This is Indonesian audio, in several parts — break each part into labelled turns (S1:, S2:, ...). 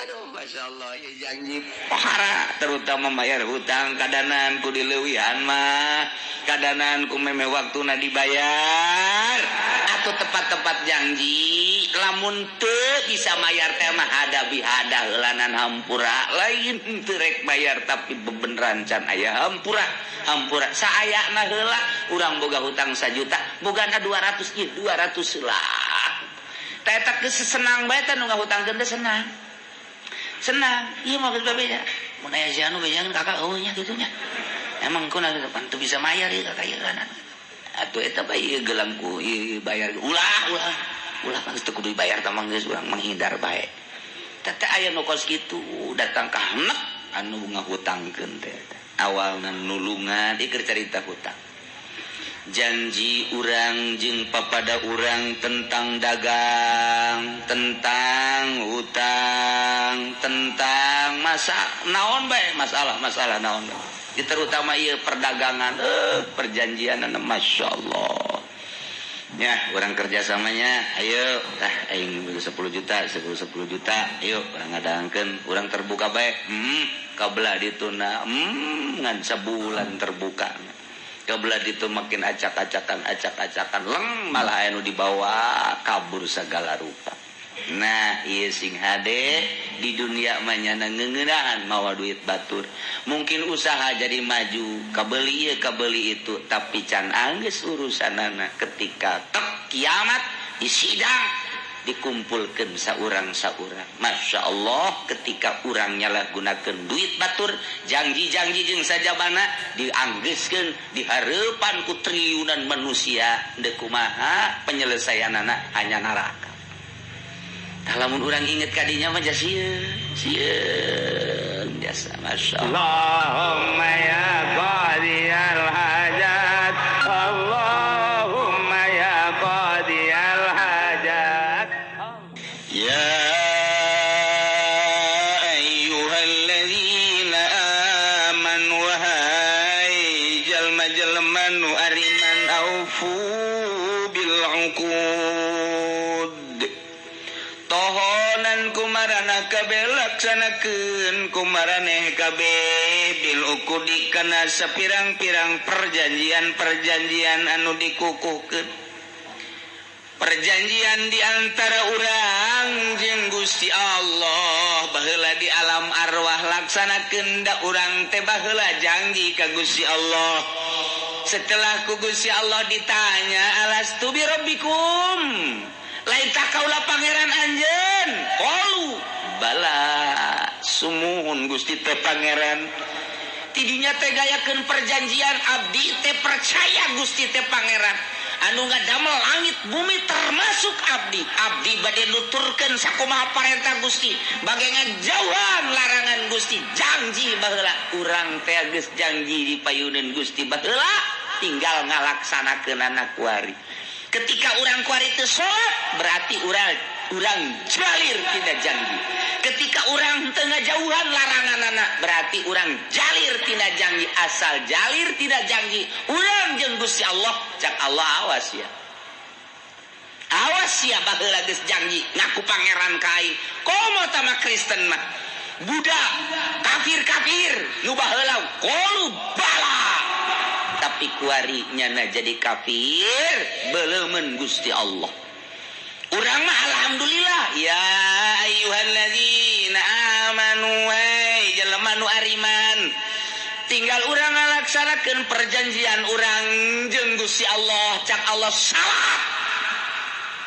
S1: Aduh, Masya Allah, ya janji pahara, terutama bayar hutang, kadanan ku dileuwihan mah, kadanan ku meme waktuna dibayar, atau tepat-tepat janji, lamun teu bisa mayar teh mah hada bihada heulanan hampura, lain teu rek bayar tapi bebeneran can aya hampura, hampura. Saayana heula urang boga hutang 1 juta, bogana 200 ieu 200 lah. Tah eta geus senang bae teh nu ngahutangkeun teh senang. Senang, iya mah berbeda. Mun aya janu bejangan kakak eueuhnya gitunya. Emang kuna pantu bisa mayar ieu kakak ieu kan. Atuh eta bae ieu gelangku ieu bayar ulah geus teu kudu dibayar tah manggeus urang menghindar bae. Teh aya nu kos kitu datang ka hanek anu ngahutangkeun teh. Awalna nulungan ieu carita hutang. Janji urang jeung papada urang tentang dagang, tentang hutang, tentang naon bae masalah naon bae. Terutama ieu perdagangan, perjanjian Masya Allah. Ya, orang kerjasamanya, ayo, aing 10 juta, 10 juta, ayo, orang ngadangkeun, orang terbuka bae, kabelah dituna, ngan sebulan terbuka. Kabelah itu makin acak-acakan leng malah anu dibawa kabur segala rupa. Nah ieu sing hade di dunia mah nyana ngeuneunahan mawa duit batur. Mungkin usaha jadi maju kabeli ieu kabeli itu tapi can anggeus urusanana ketika tek kiamat di sidang dikumpulkan saurang. Masya Allah ketika urang nyalahgunakeun duit batur janji-janji jeung sajabana dianggeuskeun di hareupan ku triliunan manusia teu kumaha penyelesaianana hanya neraka. Tah lamun urang inget ka dinya mah sieun biasa Masya Allah. Allahumma ya qadiyal hajat Allahumma ya qadiyal hajat ya ayyuhalladzina amanu wahai jalma-jalma nu ariman aufu bil uqud tohonan kumarana kabeh laksanakeun kumaraneh kabeh bil uqudi kana sapirang-pirang perjanjian anu dikukuhkeun. Perjanjian di antara urang jeung Gusti Allah baheula di alam arwah laksanakeun da urang teh baheula janji ka Gusti Allah. Setelah ku Gusti Allah ditanya alastu bi rabbikum lain tak kaula pangeran anjeun qalu bala sumuhun Gusti teh pangeran. Tidinya teh gayakeun perjanjian abdi teh percaya Gusti teh pangeran anu ngadamel langit bumi termasuk abdi bade nuturkeun sakumaha parentah Gusti bage ngajauhan larangan Gusti janji baheula urang teh geus janji dipayuneun Gusti baheula tinggal ngalaksanakeun anak kuari. Ketika urang kuari teu salat berarti urang jalir tina janji. Ketika urang teu ngajauhan laranganana berarti urang jalir tina janji. Asal jalir tina janji urang jeung Gusti Allah cak Allah awas ya baheula geus janji ngaku pangeran kai komo tama Kristen mah Buddha kafir nu baheula qalu bala tapi kuari nyana jadi kafir beleumeun Gusti Allah. Urang mah alhamdulillah ya ayyuhalladzina amanu wahai jelema nu ariman tinggal urang ngalaksanakeun perjanjian urang jeung Gusti Allah cak Allah salat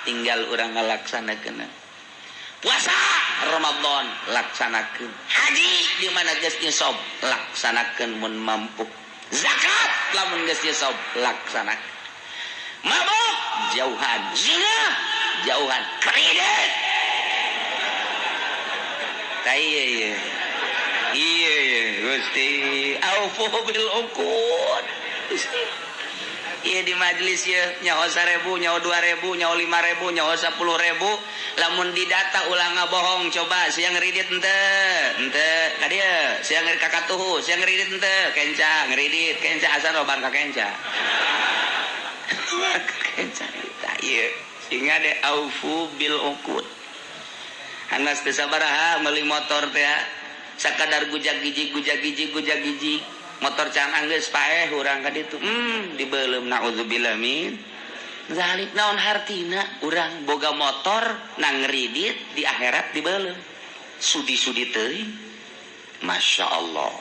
S1: tinggal urang ngalaksanakeun puasa Ramadan laksanakeun haji di mana geus nyesop laksanakeun mun mampu zakat lamun geus nyesop laksanakeun mabok jauhan zina jauhan kredit kaya iya Gusti aufu bil uqud Gusti iya di majelis ya nyawa 1.000 nyawa 2.000 nyawa 5.000 nyawa 10.000 lamun didata ulang ngabohong coba siang ngeridit ente kadia siang ngeri kakatuhu siang ngeridit ente kenca ngeridit kenca asal roban ka kenca kenca iya sehingga de aufu bil uqud Hanas teu sabaraha meuli motor teh sakadar gujag giji motor canang geus paeh urang ka ditu dibeulem naudzubillah min zalik. Naon hartina urang boga motor nang ngridit di akhirat dibeulem sudi-sudi teuing. Masya Allah.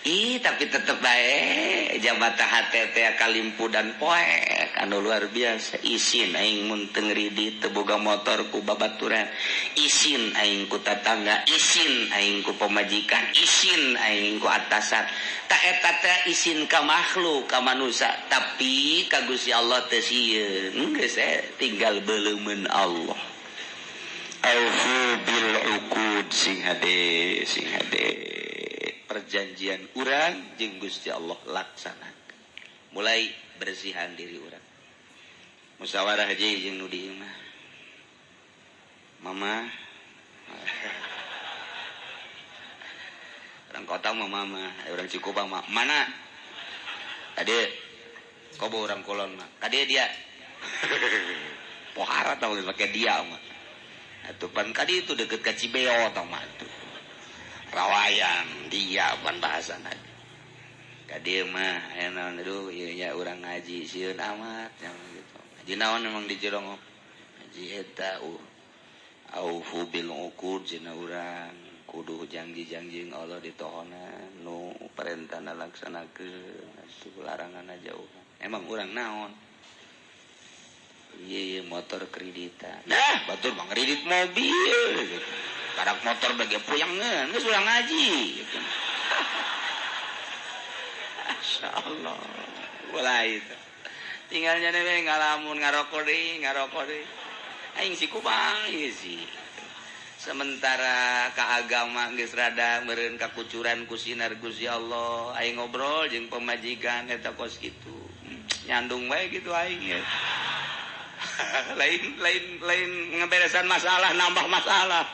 S1: Tapi tetep bae jabata hate teh kalimpu dan poek anu luar biasa. Isin aing mun teu ngridit teu boga motor ku babaturan, isin aing ku tatangga, isin aing ku pamajikan, isin aing ku atasan. Tak eta teh isin ka makhluk ka manusia, tapi ka Gusti Allah teu sieun geus tinggal beuleumeun Allah. Aufu bil uqud sing hade perjanjian urang jeung Gusti Allah laksanakeun. Mulai bersihan diri urang. Musyawarah haji jeung nu di imah. Mama. Urang kota mah mama, urang Cikubang mah. Mana? Tadi kobo urang kulon mah. Kade dia. Pohara tahu pakai dia mah. Atuh pan kadi itu deket ka Cibeo tah mah tuh. Rawayan dia pan bahasana kadieu mah aya naon aduh ieu nya urang ngaji sieun amat yang gitu. Ngaji naon memang di Cilongok ngaji eta aufu bil uqud cenah urang kudu janji-janji Allah ditohonan nu perintahna laksanakeun atuh larangan aja urang. Emang urang naon ieu motor kreditan nah batur mah kredit mobil gitu. Karak motor bagi puyangan, geus ulang ngaji gitu. Masya Allah. Mulai itu. Tinggalnya we ngalamun ngarokok deui. Aing Cikubang ieu sih. Sementara ka agama geus rada meureun kakucuran ku sinar Gusti Allah, aing ngobrol jeung pamajikan eta kos kitu. Nyandung bae gitu aing ya. lain ngeberesan masalah nambah masalah.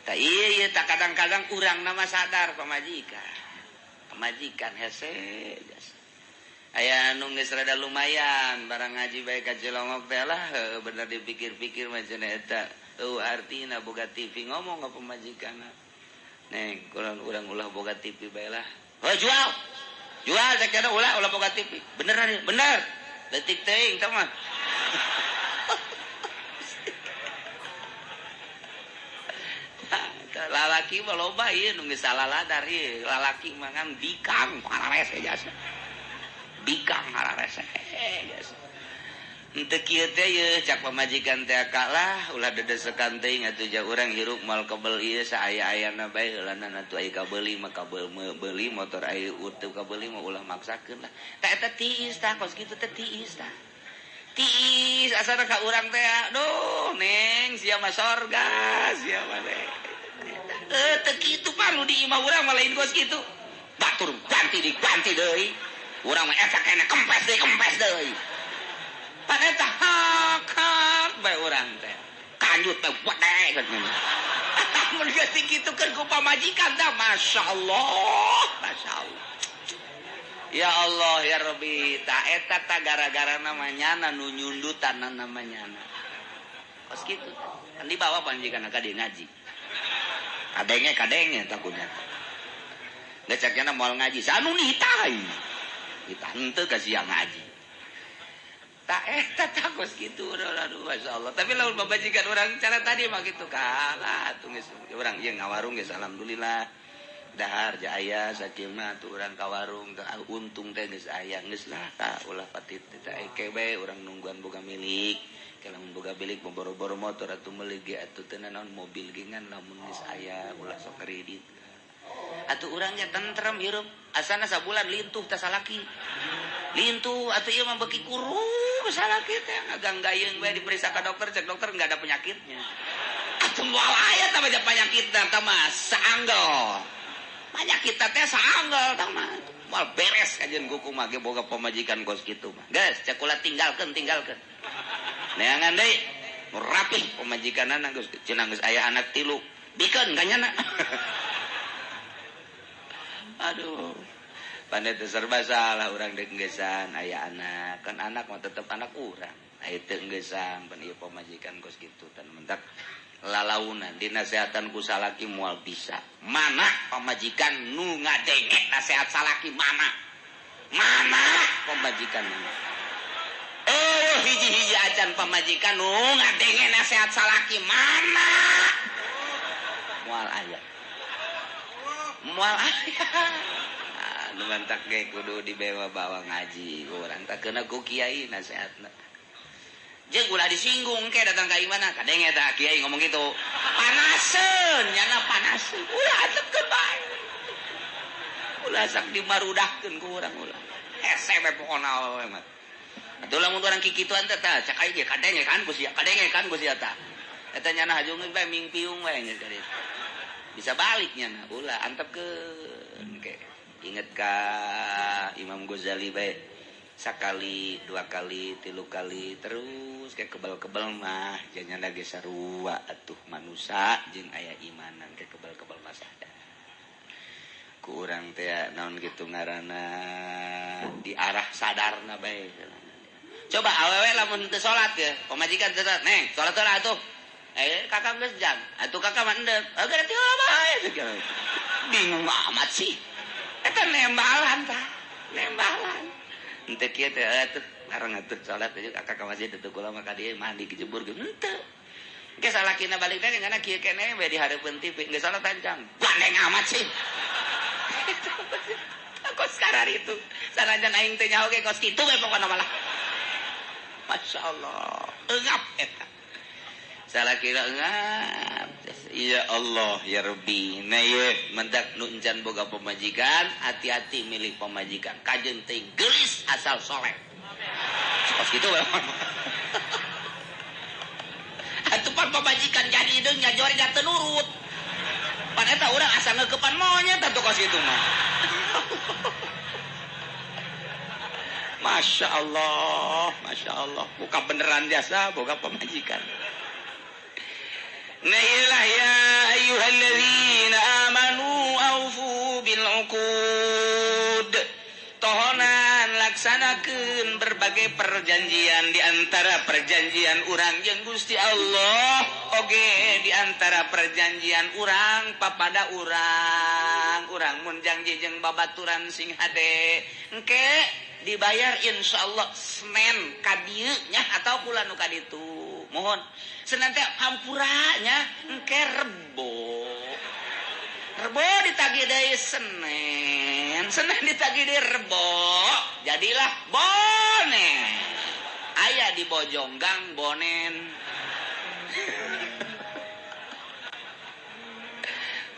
S1: Tak iya tak kadang-kadang urang nama sadar pamajikan hese aya nu geus rada lumayan barang ngaji bae ka Cilongok teh lah bener dipikir-pikir macam eta artina boga TV ngomong ka pamajikanna neng urang ulah boga TV bae lah jual cek kana ulah boga TV beneran bener detik teuing tah mah lalaki mah loba ieu nu geus salaladar ieu lalaki mah kan bikang hararese jasa bikang hararese jasa henteu kieu teh ieu cak pamajikan teh kalah ulah dedesekan teuing atuh ja urang hirup moal kebel ieu saaya-ayana bae heulana atuh aya kabeuli mah kabel beuli motor aya uteuh kabeuli mah ulah maksakeun lah tah eta tiis tah kos kitu teh tiis tah tiis asana ka urang teh aduh neng sia mah sorga sia mah teu kitu paru di imah urang mah lain kos kitu batur ganti deui urang mah eta kena kempes deui pan eta hak bae urang teh kanjut teh wede katanya mun geus dikitukeun ku pamajikan teh masyaallah ya Allah ya Rabbi ta eta ta gara-gara namanya nu nyundutan namanya kos kitu kan dibawa pamajikan ka dieu ngaji kadenge takutnya ngeceknya moal ngaji sanu nitai kita henteu ka sia ngaji tak eta takos gitu aduh masyaallah tapi lamun babajikan urang cara tadi mah kitu kalah atuh geus urang ieu ngawarung geus alhamdulillah dahar ja aya sakieu mah atuh urang ka warung teh untung teh geus aya geus lah tah ulah patit teh eke bae urang nungguan boga milik kalau boga bilik boro-boro motor atuh meuli ge atuh teu naon mobil ge ngan lamun geus aya ulah sok kredit atuh urang nya tentrem hirup asana sabulan lintuh teh salaki lintuh atuh ieu mah beki kuru salaki teh ngaganggayeung bae diperiksa ka dokter cek dokter enggak ada penyakitnya atuh moal aya tah bae penyakitna tah mah saanggel penyakit teh saanggel tah mah moal beres kajeun kuku mah ge boga pamajikan kos kitu mah geus cek ulah tinggalkeun neangan deui rapih pamajikanana geus cenah geus aya anak 3 bikeun ganyana aduh pandai teu serba salah urang deuk geusaan aya anak kan anak mah tetep anak urang aya teu geusaan pan ieu pamajikan kos kitu tan mentak lalaunan dinasehatan ku salaki moal bisa mana pamajikan nu ngadenge nasehat salaki mana pamajikan hiji-hiji acan pamajikan nu ngadenge nasehat salaki mana moal aya mantak ge kudu dibawa ngaji urang tak kena ku kiai nasehatna jeung ulah disinggung ke datang ka imana kadenge tah kiai ngomong gitu panaseun nyana panaseun ulah teukeun bae ulah sak dimarudahkeun ku urang ulah hese bae pokona we mah atuh lamun urang kikituan teh tah cak aya kadenge kan ku sia tah eta nyana hajung bae mingpiung we nya tadi bisa baliknya nah ulah antepkeun ke inget ka Imam Ghazali bae sakali dua kali tilu kali terus kayak kebal-kebal mah jangan lagi sarua atuh manusia jeung aya imanan kayak kebal-kebal mah sada ku urang teh naon kitu ngaranna di arah sadarna bae coba awewe lamun teu salat ya pamajikan teh neng salat heula atuh kakak geus jam atuh kakak mah endeu berarti heula bae bingung amat sih eta nembalan tah nembalan ente kieu teh atuh ngarang atuh salat aja kakak ka masjid teu kula mah ka dieu mandi kejebur ge henteu ge salakina balik teh cenah kieu keneh we dihareupeun TV geus salat tancang gandeng amat sih kos karar itu sanajan aing teh nyaho ge kos kitu we pokona malah masyaallah eungap eta salakina eungap ya Allah ya Rabbi nah ye mendak nu encan boga pemajikan hati-hati milih pemajikan kajeun teh geulis asal soleh kos kitu we atuh pan pemajikan jadi deung nyajori da teu nurut pan eta urang asa ngeukepan monyet atuh kos kitu mah Masya Allah buka beneran jasa boga pemajikan Nailah ya ayyuhalladzina amanu aufu bil uqud tohonan laksanakeun berbagai perjanjian di antara perjanjian urang jeung Gusti Allah oge di antara perjanjian urang papada urang mun janji jeung babaturan sing hade engke dibayar insyaallah Senin ka dieu nya atau kula nu ka ditu mohon senante hampuranya engke rebo ditagih deui Senin ditagih deui rebo jadilah bonen aya di Bojonggang bonen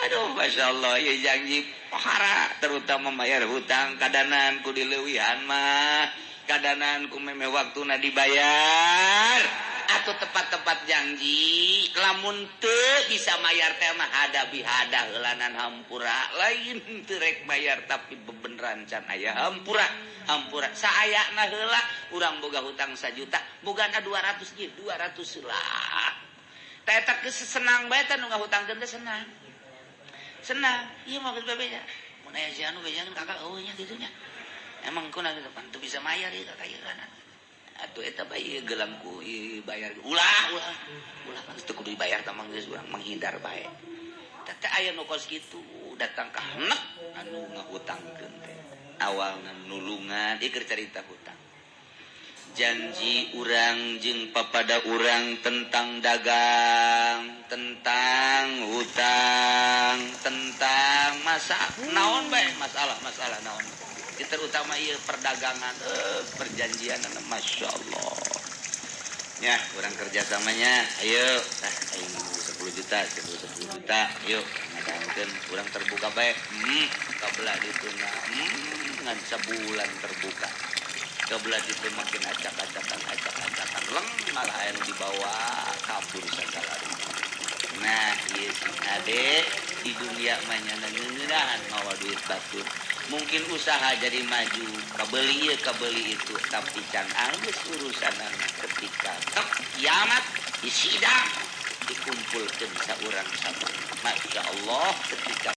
S1: aduh Masya Allah ya janji pohara terutama bayar hutang kadanan ku dileuwihan mah kadanan ku meme waktuna dibayar atau tepat-tepat janji lamun teu bisa mayar teh mah hada bihada heulanan hampura lain teu rek bayar tapi bebeneran can aya hampura saayana heula urang boga hutang 1 juta bogana 200 ge 200 lah tah eta geus senang bae tah nu ngahutangkeun teh senang ieu mah geus babenya mun aya si anu bejangan kakak eueuh nya kitu nya emang kunaon teu pan teu bisa mayar ieu kakak ieu kana atuh eta bae gelangku bayar ulah kan teu kudu dibayar tah mah geus urang menghindar bae teh aya nu kos kitu datang ka hanek anu ngahutangkeun teh awalna nulungan ieu keur carita hutang janji urang jeung papada urang tentang dagang tentang hutang tentang naon bae masalah naon terutama ieu perdagangan perjanjian Masya Allah ya urang kerjasamanya ayo aing 10 juta yuk ngadangkeun urang terbuka bae kabelah dituna ngan sabulan terbuka kabelah itu makin acak-acakan leng malah anu dibawa kabur sagala nah ieu sing ade di dunia mah nyana ngeunaan mawa duit batur mungkin usaha jadi maju kabeli itu tapi can anggeus urusanan ketika kiamat disidang dikumpulkeun saurang sama Masya Allah ketika